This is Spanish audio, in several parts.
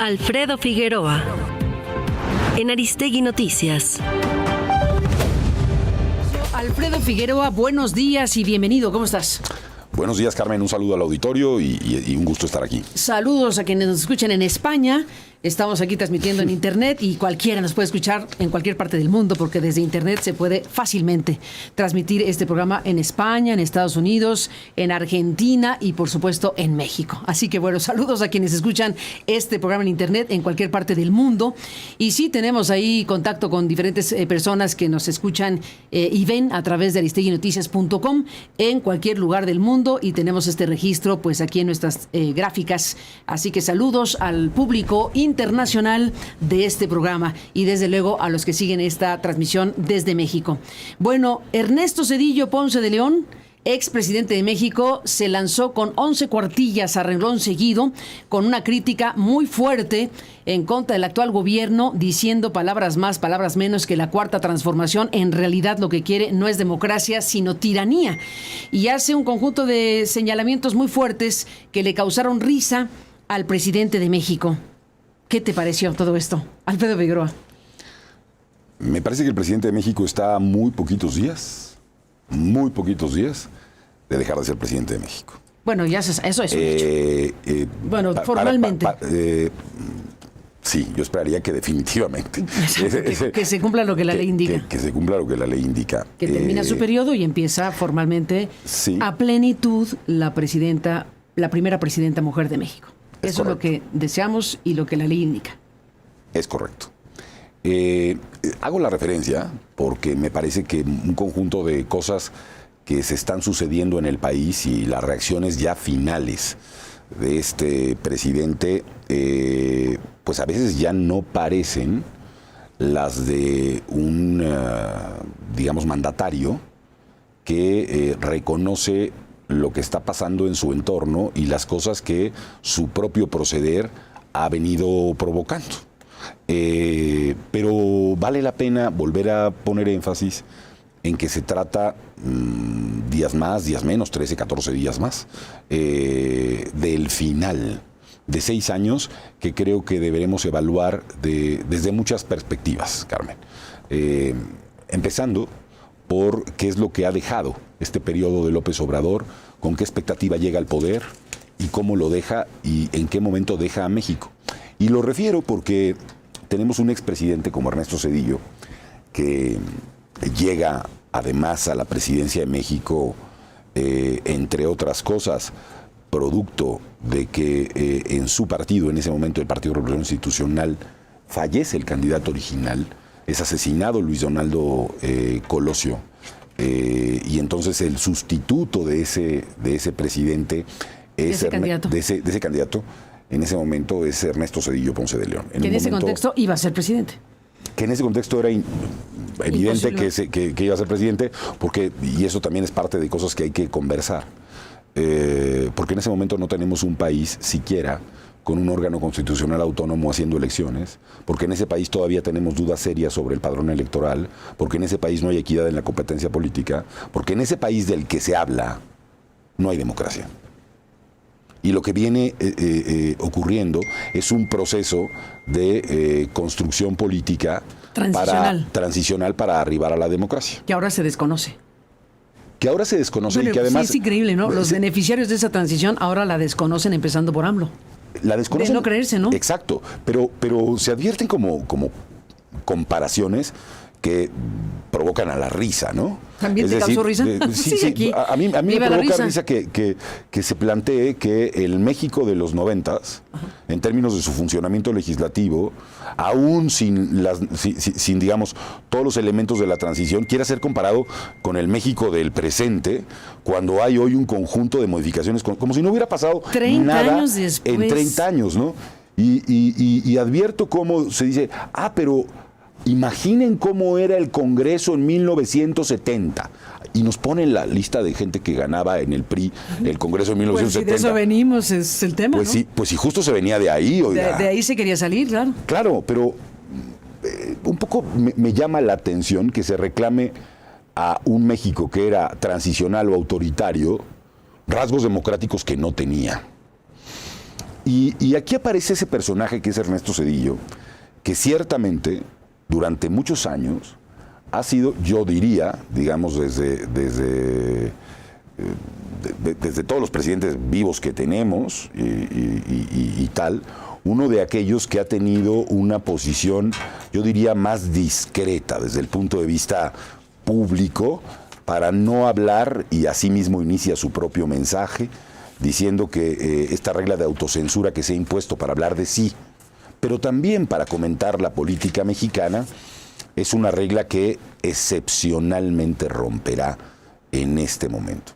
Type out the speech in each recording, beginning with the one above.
Alfredo Figueroa, en Aristegui Noticias. Alfredo Figueroa, buenos días y bienvenido. ¿Cómo estás? Buenos días, Carmen. Un saludo al auditorio y un gusto estar aquí. Saludos a quienes nos escuchan en España. Estamos aquí transmitiendo en Internet y cualquiera nos puede escuchar en cualquier parte del mundo porque desde Internet se puede fácilmente transmitir este programa en España, en Estados Unidos, en Argentina y por supuesto en México. Así que bueno, saludos a quienes escuchan este programa en Internet en cualquier parte del mundo. Y sí, tenemos ahí contacto con diferentes personas que nos escuchan y ven a través de aristeguinoticias.com en cualquier lugar del mundo y tenemos este registro pues aquí en nuestras gráficas. Así que saludos al público internacional de este programa y desde luego a los que siguen esta transmisión desde México. Bueno, Ernesto Zedillo Ponce de León, expresidente de México, se lanzó con 11 cuartillas a renglón seguido, con una crítica muy fuerte en contra del actual gobierno, diciendo palabras más, palabras menos, que la cuarta transformación en realidad lo que quiere no es democracia, sino tiranía. Y hace un conjunto de señalamientos muy fuertes que le causaron risa al presidente de México. ¿Qué te pareció todo esto, Alfredo Figueroa? Me parece que el presidente de México está a muy poquitos días de dejar de ser presidente de México. Bueno, ya eso es un hecho. Bueno, formalmente. Sí, yo esperaría que definitivamente. Que se cumpla lo que la ley indica. Que se cumpla lo que la ley indica. Que termina su periodo y empieza formalmente a plenitud la primera presidenta mujer de México. Eso es lo que deseamos y lo que la ley indica. Es correcto. Hago la referencia porque me parece que un conjunto de cosas que se están sucediendo en el país y las reacciones ya finales de este presidente, pues a veces ya no parecen las de un, digamos, mandatario que reconoce lo que está pasando en su entorno y las cosas que su propio proceder ha venido provocando. Pero vale la pena volver a poner énfasis en que se trata días más, días menos, 13, 14 días más, del final de 6 años que creo que deberemos evaluar desde muchas perspectivas, Carmen. Empezando por qué es lo que ha dejado este periodo de López Obrador, con qué expectativa llega al poder y cómo lo deja y en qué momento deja a México. Y lo refiero porque tenemos un expresidente como Ernesto Zedillo, que llega además a la presidencia de México, entre otras cosas, producto de que en su partido, en ese momento el Partido Revolucionario Institucional, fallece el candidato original, es asesinado Luis Donaldo Colosio, y entonces el sustituto de ese presidente de ese candidato en ese momento es Ernesto Zedillo Ponce de León. Que en ese contexto iba a ser presidente. Que en ese contexto era evidente que iba a ser presidente, y eso también es parte de cosas que hay que conversar, porque en ese momento no tenemos un país siquiera con un órgano constitucional autónomo haciendo elecciones, porque en ese país todavía tenemos dudas serias sobre el padrón electoral, porque en ese país no hay equidad en la competencia política, porque en ese país del que se habla no hay democracia. Y lo que viene ocurriendo es un proceso de construcción política transicional para arribar a la democracia. Que ahora se desconoce. Bueno, y que además... Sí, es increíble, ¿no? Los beneficiarios de esa transición ahora la desconocen, empezando por AMLO. La desconocen. De no creerse, ¿no? Exacto, pero se advierten como comparaciones que provocan a la risa, ¿no? ¿También te causó risa? Sí. A mí me provoca risa que se plantee que el México de los 90s, en términos de su funcionamiento legislativo, aún sin digamos, todos los elementos de la transición, quiera ser comparado con el México del presente, cuando hay hoy un conjunto de modificaciones, como si no hubiera pasado 30 nada años después. En 30 años, ¿no? Y advierto cómo se dice, pero imaginen cómo era el Congreso en 1970. Y nos ponen la lista de gente que ganaba en el PRI el Congreso en 1970. Pues si de eso venimos, es el tema, pues ¿no? Sí, pues si justo se venía de ahí. De ahí se quería salir, claro. Claro, pero un poco me llama la atención que se reclame a un México que era transicional o autoritario rasgos democráticos que no tenía. Y aquí aparece ese personaje que es Ernesto Zedillo, que ciertamente durante muchos años ha sido, yo diría, digamos, desde todos los presidentes vivos que tenemos y tal, uno de aquellos que ha tenido una posición, yo diría, más discreta desde el punto de vista público, para no hablar, y asimismo inicia su propio mensaje, diciendo que esta regla de autocensura que se ha impuesto para hablar de sí, pero también para comentar la política mexicana, es una regla que excepcionalmente romperá en este momento.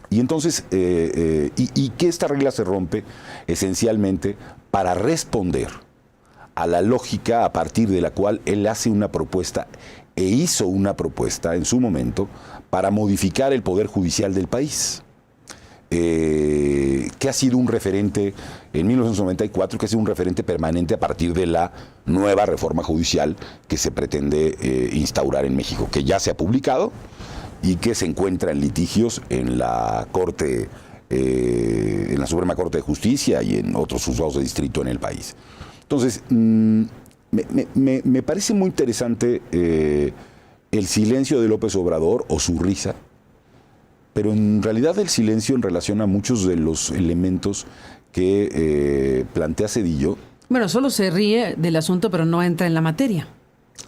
Y entonces, y que esta regla se rompe esencialmente para responder a la lógica a partir de la cual él hace una propuesta e hizo una propuesta en su momento para modificar el poder judicial del país. Que ha sido un referente en 1994, que ha sido un referente permanente a partir de la nueva reforma judicial que se pretende instaurar en México, que ya se ha publicado y que se encuentra en litigios en la Corte, en la Suprema Corte de Justicia y en otros juzgados de distrito en el país. Entonces, me parece muy interesante el silencio de López Obrador o su risa, pero en realidad el silencio en relación a muchos de los elementos que plantea Zedillo. Bueno, solo se ríe del asunto, pero no entra en la materia.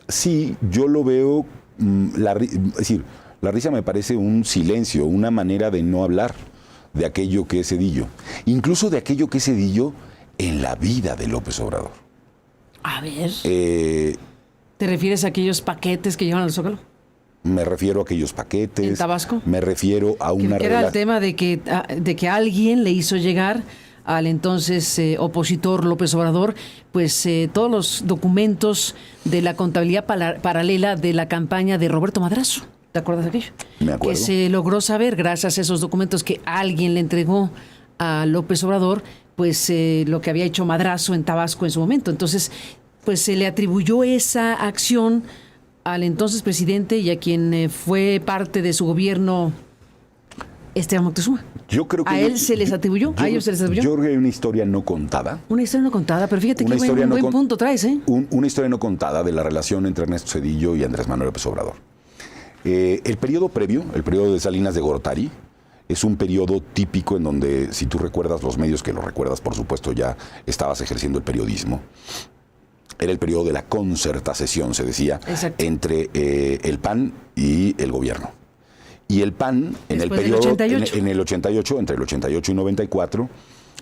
Sí, yo lo veo, es decir, la risa me parece un silencio, una manera de no hablar de aquello que es Zedillo, incluso de aquello que es Zedillo en la vida de López Obrador. A ver, ¿te refieres a aquellos paquetes que llevan al Zócalo? Me refiero a aquellos paquetes. ¿En Tabasco? Me refiero a una que era el tema de que alguien le hizo llegar al entonces opositor López Obrador, pues todos los documentos de la contabilidad paralela de la campaña de Roberto Madrazo. ¿Te acuerdas de aquello? Me acuerdo. Que se logró saber gracias a esos documentos que alguien le entregó a López Obrador, pues lo que había hecho Madrazo en Tabasco en su momento. Entonces, pues se le atribuyó esa acción al entonces presidente y a quien fue parte de su gobierno, Esteban Moctezuma. Yo creo que ¿A él se les atribuyó? ¿A ellos se les atribuyó? Yo creo que hay una historia no contada. Una historia no contada, pero fíjate qué buen punto traes, ¿eh? Una historia no contada de la relación entre Ernesto Zedillo y Andrés Manuel López Obrador. El periodo previo, el periodo de Salinas de Gortari, es un periodo típico en donde, si tú recuerdas los medios, que lo recuerdas, por supuesto, ya estabas ejerciendo el periodismo. Era el periodo de la concertación, se decía, exacto, entre el PAN y el gobierno. Y el PAN, en el periodo, en el 88, entre el 88 y 94,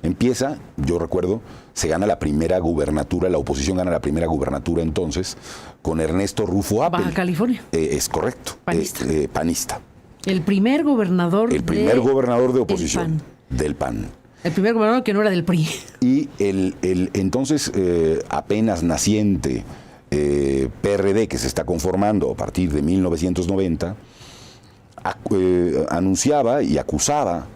empieza, yo recuerdo, se gana la primera gubernatura, la oposición gana la primera gubernatura entonces, con Ernesto Rufo Appel. Baja California. Es correcto. Panista. Panista. El primer gobernador de oposición del PAN. El primer gobernador que no era del PRI. Y el entonces apenas naciente PRD, que se está conformando a partir de 1990, anunciaba y acusaba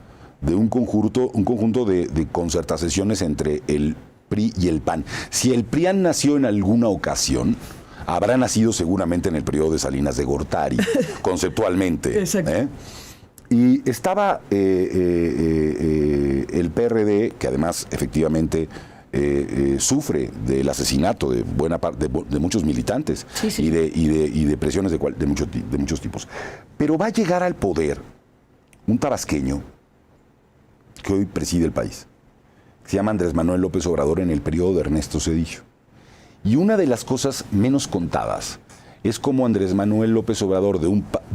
de un conjunto de concertaciones entre el PRI y el PAN. Si el PRIAN nació en alguna ocasión, habrá nacido seguramente en el periodo de Salinas de Gortari, conceptualmente. Exacto. Y estaba el PRD, que además efectivamente sufre del asesinato de buena parte de muchos militantes, sí, sí, y de presiones de muchos tipos. Pero va a llegar al poder un tabasqueño que hoy preside el país. Se llama Andrés Manuel López Obrador en el periodo de Ernesto Zedillo. Y una de las cosas menos contadas es cómo Andrés Manuel López Obrador, de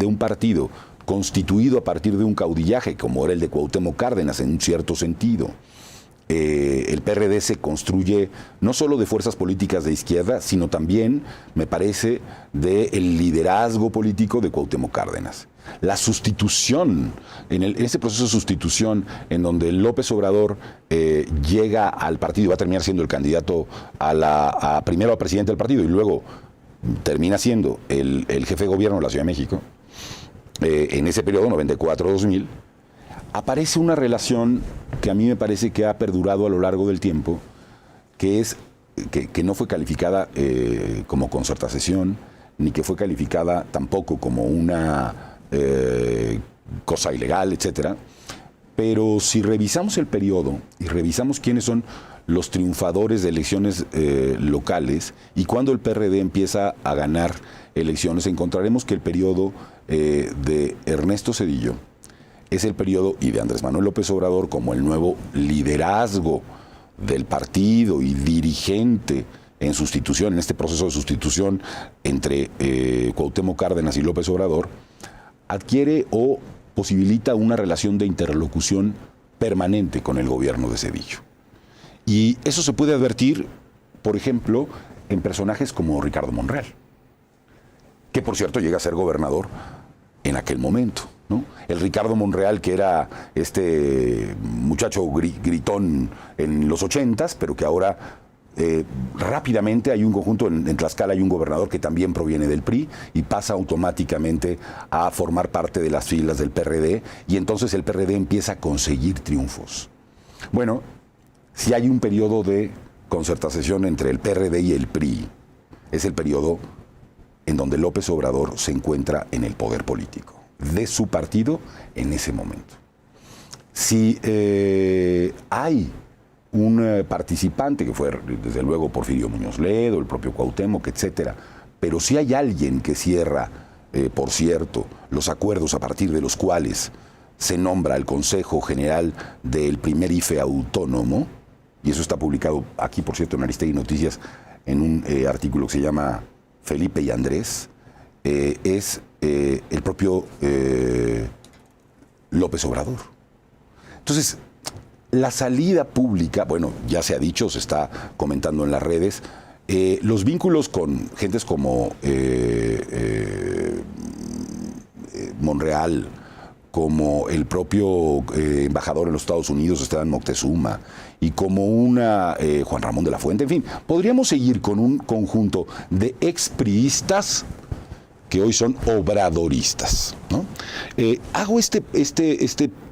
un partido constituido a partir de un caudillaje, como era el de Cuauhtémoc Cárdenas en un cierto sentido, el PRD se construye no solo de fuerzas políticas de izquierda, sino también, me parece, del liderazgo político de Cuauhtémoc Cárdenas. La sustitución, en ese proceso de sustitución, en donde López Obrador llega al partido y va a terminar siendo el candidato primero a presidente del partido y luego termina siendo el jefe de gobierno de la Ciudad de México, en ese periodo, 94-2000, aparece una relación que a mí me parece que ha perdurado a lo largo del tiempo, que no fue calificada como concertación, ni que fue calificada tampoco como una cosa ilegal, etcétera, Pero si revisamos el periodo y revisamos quiénes son los triunfadores de elecciones locales y cuando el PRD empieza a ganar elecciones, encontraremos que el periodo de Ernesto Zedillo es el periodo, y de Andrés Manuel López Obrador como el nuevo liderazgo del partido y dirigente en sustitución, en este proceso de sustitución entre Cuauhtémoc Cárdenas y López Obrador, adquiere o posibilita una relación de interlocución permanente con el gobierno de Zedillo. Y eso se puede advertir, por ejemplo, en personajes como Ricardo Monreal, que por cierto llega a ser gobernador en aquel momento, ¿no? El Ricardo Monreal, que era este muchacho gritón en los 80s, pero que ahora rápidamente hay un conjunto, en Tlaxcala hay un gobernador que también proviene del PRI y pasa automáticamente a formar parte de las filas del PRD, y entonces el PRD empieza a conseguir triunfos. Bueno, si hay un periodo de concertación entre el PRD y el PRI, es el periodo en donde López Obrador se encuentra en el poder político de su partido en ese momento. Si hay un participante, que fue desde luego Porfirio Muñoz Ledo, el propio Cuauhtémoc, etcétera, pero si hay alguien que cierra, por cierto, los acuerdos a partir de los cuales se nombra el Consejo General del primer IFE autónomo, y eso está publicado aquí, por cierto, en Aristegui Noticias, en un artículo que se llama Felipe y Andrés, es el propio López Obrador. Entonces, la salida pública, bueno, ya se ha dicho, se está comentando en las redes, los vínculos con gentes como Monreal, como el propio embajador en los Estados Unidos, Esteban Moctezuma, y como Juan Ramón de la Fuente, en fin, podríamos seguir con un conjunto de expriistas que hoy son obradoristas, ¿no? Hago este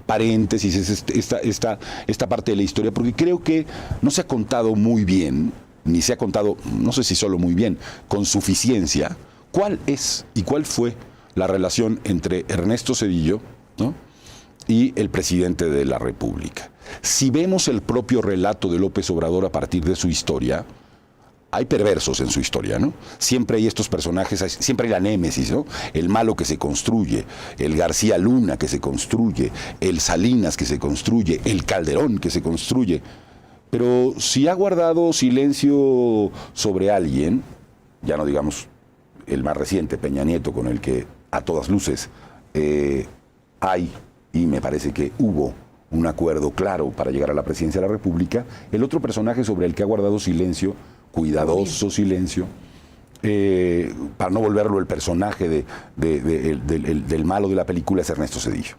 paréntesis, esta parte de la historia, porque creo que no se ha contado muy bien, ni se ha contado, no sé si solo muy bien, con suficiencia, cuál es y cuál fue la relación entre Ernesto Zedillo, ¿no?, y el presidente de la República. Si vemos el propio relato de López Obrador a partir de su historia, hay perversos en su historia, ¿no? Siempre hay estos personajes, siempre hay la némesis, ¿no? El malo que se construye, el García Luna que se construye, el Salinas que se construye, el Calderón que se construye. Pero si ha guardado silencio sobre alguien, ya no digamos el más reciente, Peña Nieto, con el que a todas luces hay, y me parece que hubo un acuerdo claro para llegar a la presidencia de la República, el otro personaje sobre el que ha guardado silencio, cuidadoso silencio, para no volverlo el personaje del malo de la película, es Ernesto Zedillo.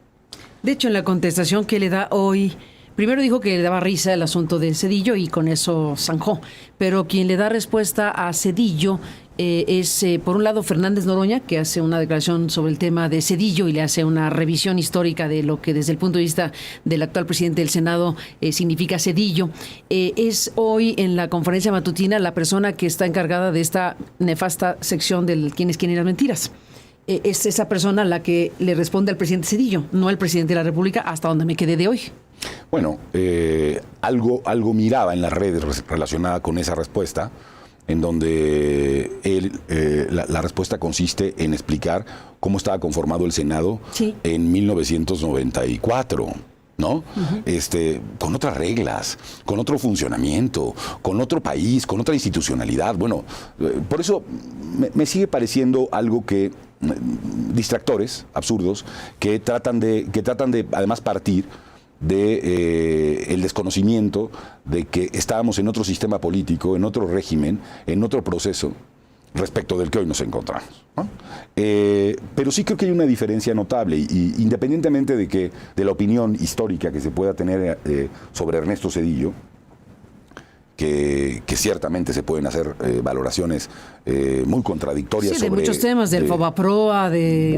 De hecho, en la contestación que le da hoy, primero dijo que le daba risa el asunto de Zedillo y con eso zanjó, pero quien le da respuesta a Zedillo es, por un lado, Fernández Noroña, que hace una declaración sobre el tema de Zedillo y le hace una revisión histórica de lo que desde el punto de vista del actual presidente del Senado significa Zedillo. Es hoy en la conferencia matutina la persona que está encargada de esta nefasta sección del ¿Quién es quién y las mentiras? Es esa persona la que le responde al presidente Zedillo, no al presidente de la República, hasta donde me quedé de hoy. Bueno, algo miraba en las redes relacionada con esa respuesta, en donde la respuesta consiste en explicar cómo estaba conformado el Senado, sí, en 1994, ¿no? Uh-huh. Con otras reglas, con otro funcionamiento, con otro país, con otra institucionalidad. Bueno, por eso me sigue pareciendo algo que distractores absurdos que tratan de además partir de el desconocimiento de que estábamos en otro sistema político, en otro régimen, en otro proceso respecto del que hoy nos encontramos, ¿no? Pero sí creo que hay una diferencia notable, y independientemente de la opinión histórica que se pueda tener sobre Ernesto Zedillo, que ciertamente se pueden hacer valoraciones muy contradictorias, sí, de sobre muchos temas, del Fobaproa, de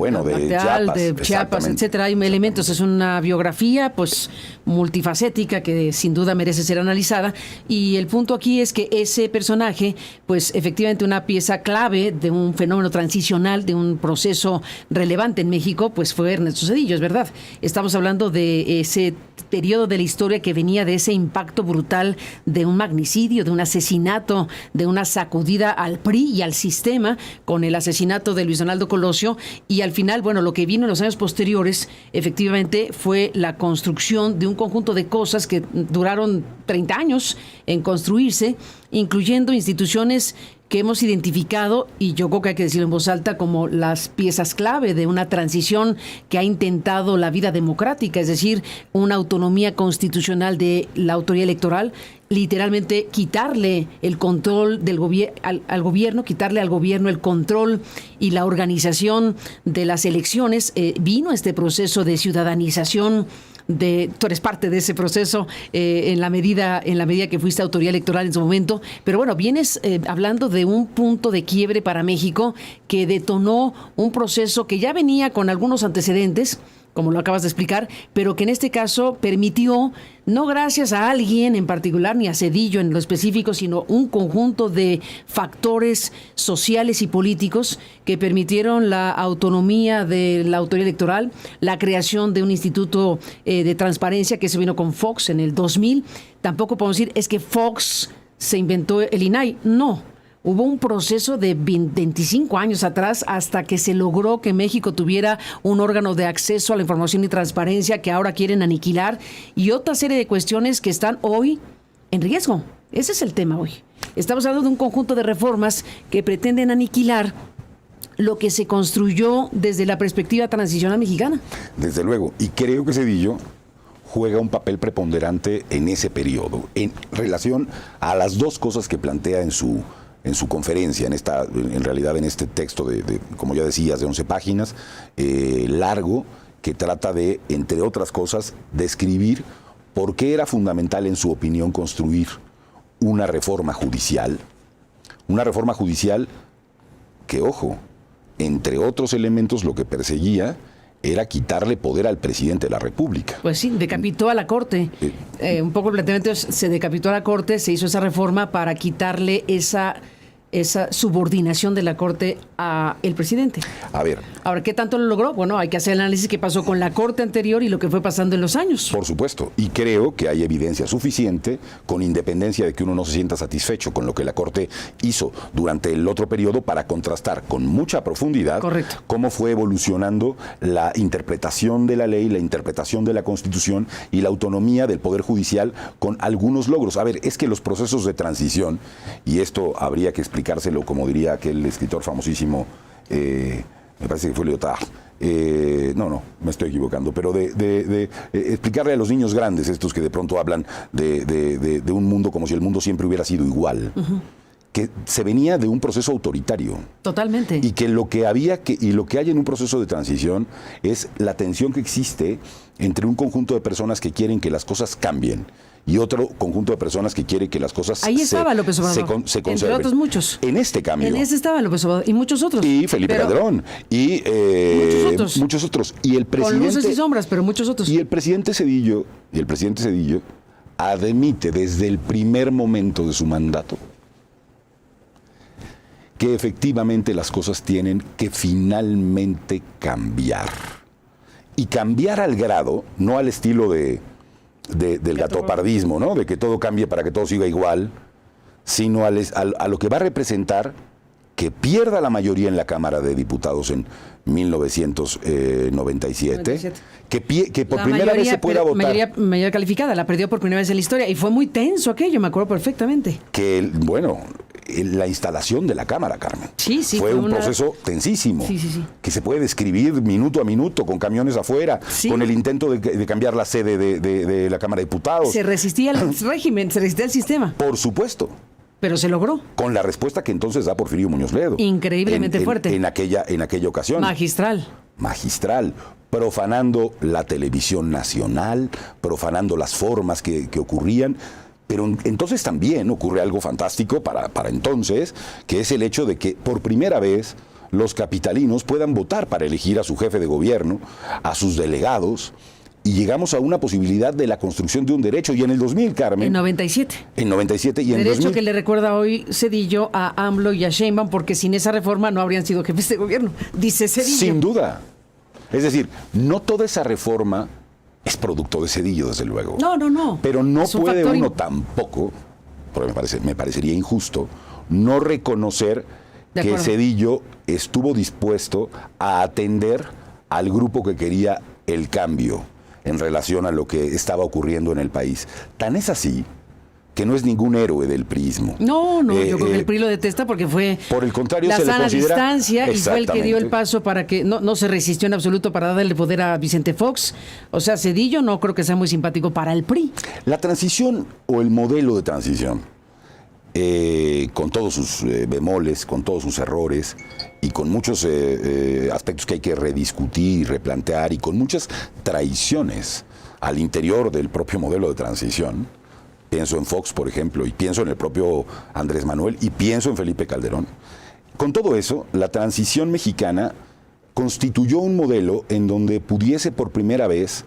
Chiapas, etcétera. Hay elementos, es una biografía pues multifacética que sin duda merece ser analizada, y el punto aquí es que ese personaje, pues efectivamente una pieza clave de un fenómeno transicional, de un proceso relevante en México, pues fue Ernesto Zedillo, es verdad. Estamos hablando de ese periodo de la historia que venía de ese impacto brutal de un magnicidio, de un asesinato, de una sacudida al PRI y al sistema con el asesinato de Luis Donaldo Colosio, y al final, bueno, lo que vino en los años posteriores efectivamente fue la construcción de un conjunto de cosas que duraron 30 años en construirse, incluyendo instituciones que hemos identificado, y yo creo que hay que decirlo en voz alta, como las piezas clave de una transición que ha intentado la vida democrática, es decir, una autonomía constitucional de la autoridad electoral, literalmente quitarle el control del al gobierno, quitarle al gobierno el control y la organización de las elecciones. Vino este proceso de ciudadanización. Tú eres parte de ese proceso en la medida que fuiste autoridad electoral en su momento, pero bueno, vienes hablando de un punto de quiebre para México que detonó un proceso que ya venía con algunos antecedentes, como lo acabas de explicar, pero que en este caso permitió, no gracias a alguien en particular, ni a Zedillo en lo específico, sino un conjunto de factores sociales y políticos que permitieron la autonomía de la autoridad electoral, la creación de un instituto de transparencia que se vino con Fox en el 2000. Tampoco podemos decir, es que Fox se inventó el INAI. No. Hubo un proceso de 25 años atrás hasta que se logró que México tuviera un órgano de acceso a la información y transparencia que ahora quieren aniquilar, y otra serie de cuestiones que están hoy en riesgo. Ese es el tema hoy. Estamos hablando de un conjunto de reformas que pretenden aniquilar lo que se construyó desde la perspectiva transicional mexicana. Desde luego, y creo que Zedillo juega un papel preponderante en ese periodo, en relación a las dos cosas que plantea en su conferencia, en realidad en este texto de como ya decías, de 11 páginas, largo, que trata de, entre otras cosas, describir por qué era fundamental, en su opinión, construir una reforma judicial que, ojo, entre otros elementos, lo que perseguía era quitarle poder al presidente de la República. Pues sí, decapitó a la Corte. Un poco el planteamiento se decapitó a la Corte, se hizo esa reforma para quitarle esa subordinación de la Corte a el presidente. A ver. Ahora, ¿qué tanto lo logró? Bueno, hay que hacer el análisis que pasó con la Corte anterior y lo que fue pasando en los años. Por supuesto, y creo que hay evidencia suficiente, con independencia de que uno no se sienta satisfecho con lo que la Corte hizo durante el otro periodo, para contrastar con mucha profundidad cómo fue evolucionando la interpretación de la ley, la interpretación de la Constitución y la autonomía del Poder Judicial, con algunos logros. A ver, es que los procesos de transición, y esto habría que explicárselo, como diría aquel escritor famosísimo, me parece que fue Lyotard, no, me estoy equivocando, pero de explicarle a los niños grandes, estos que de pronto hablan de un mundo como si el mundo siempre hubiera sido igual, que se venía de un proceso autoritario. Totalmente. Y que lo que hay en un proceso de transición es la tensión que existe entre un conjunto de personas que quieren que las cosas cambien y otro conjunto de personas que quiere que las cosas López Obrador, se conserven. Entre otros muchos. En este cambio. En ese estaba López Obrador y muchos otros. Y Felipe Calderón. Y muchos otros. Y el presidente, con luces y sombras, pero muchos otros. Y el presidente Zedillo admite desde el primer momento de su mandato que efectivamente las cosas tienen que finalmente cambiar. Y cambiar al grado, no al estilo del gatopardismo, ¿no? De que todo cambie para que todo siga igual, sino a lo que va a representar que pierda la mayoría en la Cámara de Diputados en 1997, que por primera vez se pueda votar. Mayoría calificada, la perdió por primera vez en la historia, y fue muy tenso aquello, me acuerdo perfectamente. La instalación de la Cámara, Carmen, fue un proceso tensísimo, que se puede describir minuto a minuto, con camiones afuera, con el intento de cambiar la sede de la Cámara de Diputados. Se resistía al régimen, se resistía al sistema. Por supuesto. Pero se logró. Con la respuesta que entonces da Porfirio Muñoz Ledo. Increíblemente fuerte. En aquella ocasión. Magistral. Profanando la televisión nacional, profanando las formas que ocurrían. Pero entonces también ocurre algo fantástico para entonces, que es el hecho de que por primera vez los capitalinos puedan votar para elegir a su jefe de gobierno, a sus delegados, y llegamos a una posibilidad de la construcción de un derecho. Y en el 2000, Carmen... En 97. Y en derecho 2000... que le recuerda hoy Zedillo a AMLO y a Sheinbaum, porque sin esa reforma no habrían sido jefes de gobierno, dice Zedillo. Sin duda. Es decir, no toda esa reforma es producto de Zedillo, desde luego. No. Pero no Es un puede factor uno tampoco, porque me parecería injusto, no reconocer que Zedillo estuvo dispuesto a atender al grupo que quería el cambio en relación a lo que estaba ocurriendo en el país. Tan es así que no es ningún héroe del priismo. No, yo creo que el PRI lo detesta porque fue por el contrario, la se le sana considera distancia y fue el que dio el exactamente paso para que no se resistió en absoluto para darle poder a Vicente Fox. O sea, Zedillo no creo que sea muy simpático para el PRI. La transición o el modelo de transición, con todos sus bemoles, con todos sus errores y con muchos aspectos que hay que rediscutir y replantear y con muchas traiciones al interior del propio modelo de transición. Pienso en Fox, por ejemplo, y pienso en el propio Andrés Manuel, y pienso en Felipe Calderón. Con todo eso, la transición mexicana constituyó un modelo en donde pudiese por primera vez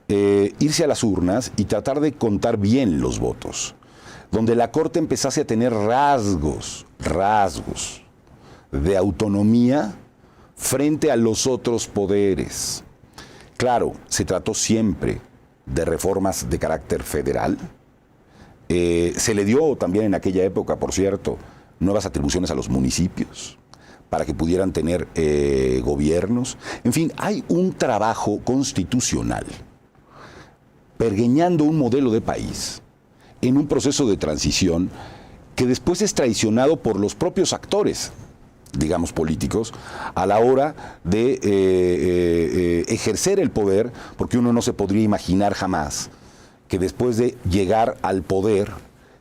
irse a las urnas y tratar de contar bien los votos, donde la Corte empezase a tener rasgos de autonomía frente a los otros poderes. Claro, se trató siempre de reformas de carácter federal. Se le dio también en aquella época, por cierto, nuevas atribuciones a los municipios para que pudieran tener gobiernos. En fin, hay un trabajo constitucional pergeñando un modelo de país en un proceso de transición que después es traicionado por los propios actores, digamos, políticos, a la hora de ejercer el poder, porque uno no se podría imaginar jamás que después de llegar al poder,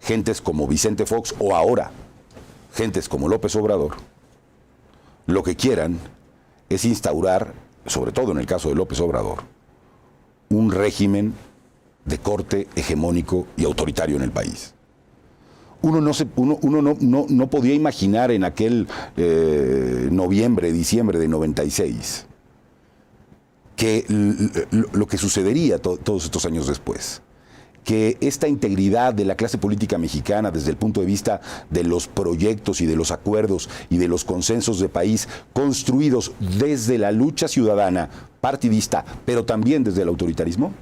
gentes como Vicente Fox o ahora, gentes como López Obrador, lo que quieran es instaurar, sobre todo en el caso de López Obrador, un régimen de corte hegemónico y autoritario en el país. Uno no podía imaginar en aquel diciembre de 96 que lo que sucedería todos estos años después. Que esta integridad de la clase política mexicana desde el punto de vista de los proyectos y de los acuerdos y de los consensos de país construidos desde la lucha ciudadana partidista, pero también desde el autoritarismo,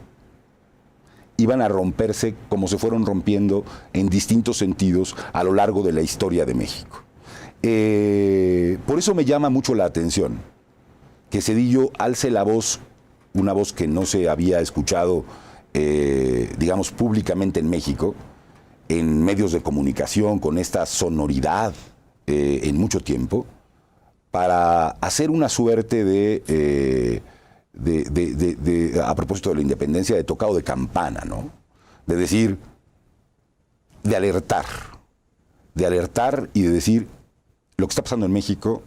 iban a romperse como se fueron rompiendo en distintos sentidos a lo largo de la historia de México. Por eso me llama mucho la atención que Zedillo alce la voz, una voz que no se había escuchado digamos, públicamente en México, en medios de comunicación, con esta sonoridad en mucho tiempo, para hacer una suerte a propósito de la independencia, de tocado de campana, ¿no? De decir, de alertar y de decir, lo que está pasando en México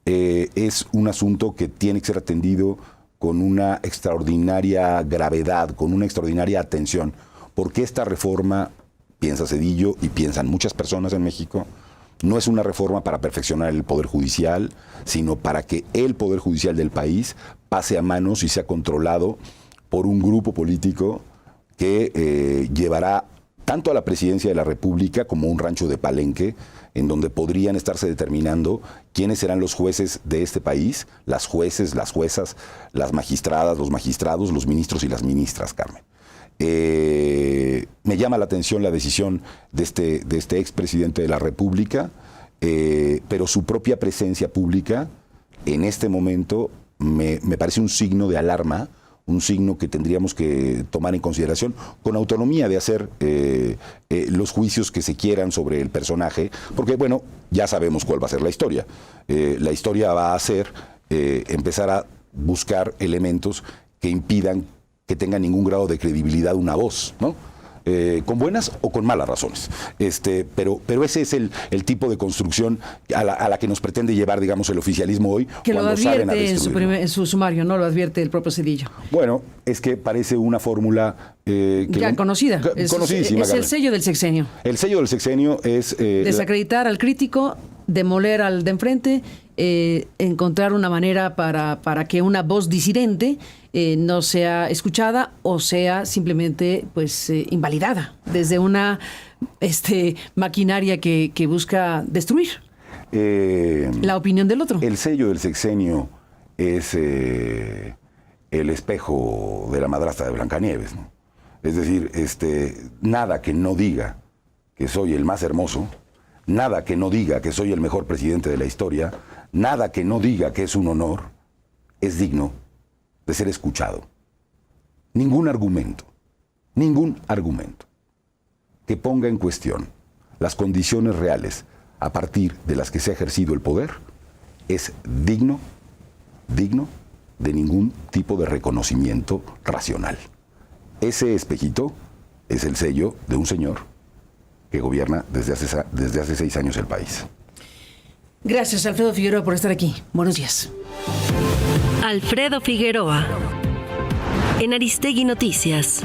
es un asunto que tiene que ser atendido con una extraordinaria gravedad, con una extraordinaria atención, porque esta reforma, piensa Zedillo y piensan muchas personas en México, no es una reforma para perfeccionar el Poder Judicial, sino para que el Poder Judicial del país pase a manos y sea controlado por un grupo político que llevará tanto a la presidencia de la República como un rancho de Palenque, en donde podrían estarse determinando quiénes serán los jueces de este país, las jueces, las juezas, las magistradas, los magistrados, los ministros y las ministras, Carmen. Me llama la atención la decisión de este expresidente de la República, pero su propia presencia pública en este momento me parece un signo de alarma, un signo que tendríamos que tomar en consideración con autonomía de hacer los juicios que se quieran sobre el personaje, porque bueno, ya sabemos cuál va a ser la historia. La historia va a ser empezar a buscar elementos que impidan que tenga ningún grado de credibilidad una voz, ¿no? Con buenas o con malas razones. Pero ese es el tipo de construcción a la que nos pretende llevar, digamos, el oficialismo hoy. Que cuando lo salen a advierte en su sumario, ¿no? Lo advierte el propio Zedillo. Bueno, es que parece una fórmula... ya conocida. Conocidísima. Es el sello del sexenio. El sello del sexenio es... desacreditar al crítico, demoler al de enfrente, encontrar una manera para que una voz disidente no sea escuchada o sea simplemente pues invalidada desde una maquinaria que busca destruir la opinión del otro. El sello del sexenio es el espejo de la madrastra de Blancanieves, ¿no? Es decir, nada que no diga que soy el más hermoso, nada que no diga que soy el mejor presidente de la historia, nada que no diga que es un honor, es digno de ser escuchado. Ningún argumento que ponga en cuestión las condiciones reales a partir de las que se ha ejercido el poder es digno de ningún tipo de reconocimiento racional. Ese espejito es el sello de un señor que gobierna desde hace 6 años el país. Gracias, Alfredo Figueroa, por estar aquí. Buenos días. Alfredo Figueroa. En Aristegui Noticias.